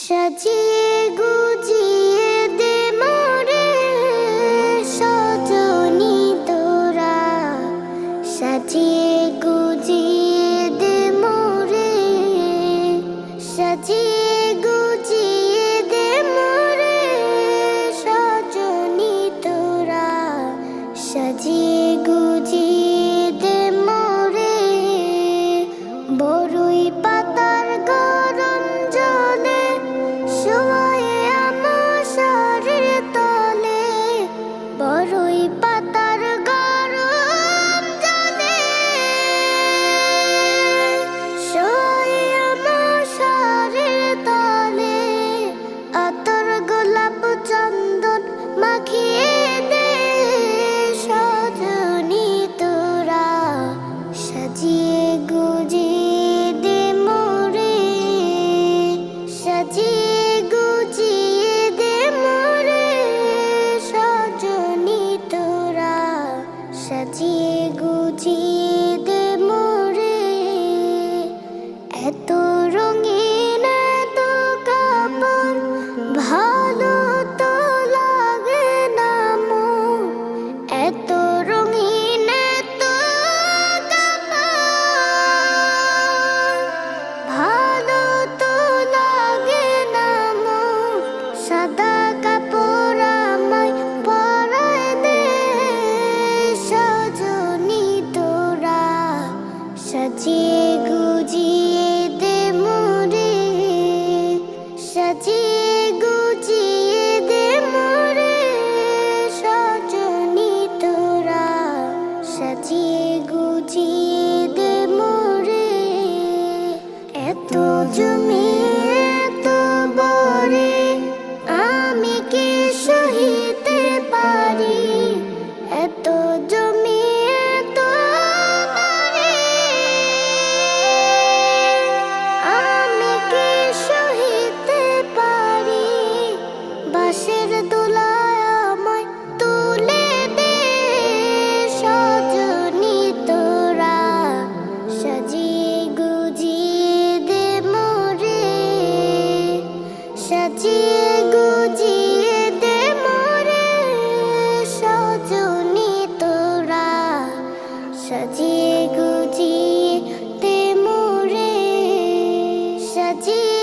সাজিয়ে গুজিয়ে দে মোরে সজনী তোরা, সাজিয়ে গুজিয়ে দে মোরে, সাজিয়ে গুজিয়ে দে মোরে সজনী তোরা, সাজিয়ে গুজিয়ে দে মোরে। বড়ই পাতার গরম জলে শোয়ে আমার শাড়ির তলে, বড়ই পাতার গরম জলে শোয়ে আমার শাড়ির তলে। আতর গোলাপ চন্দন মাখিয়ে দে সজনী তোরা, সাজিয়ে গুজিয়ে দে মোরে, সাজিয়ে গুজিয়ে দে মোরে সজনী তোরা, সাজিয়ে গুজিয়ে দে মোরে। এত রঙিন এত কাপড় ভালো তো লাগে না মন, এত রঙিন এত কাপড় ভালো তো লাগে না মন। সাদা কাপড় আমায় পরায় দে সজনী তোরা, সাজিয়ে গুজিয়ে দে মোরে, সাজিয়ে গুজিয়ে দে মোরে সজনী তোরা, সাজিয়ে গুজিয়ে দে মোরে। এত জমি এত বরে আমি কি সহিতে পারি, এত জমি এত বরে আমি কি সহিতে পারি। বাঁশের দোলায় আমায় তুলে দে সজনী তোরা, সাজিয়ে গুজিয়ে দে মোরে, সাজিয়ে গুজিয়ে দে মোরে সজনী তোরা, সাজিয়ে গুজিয়ে দে মোরে, সাজিয়ে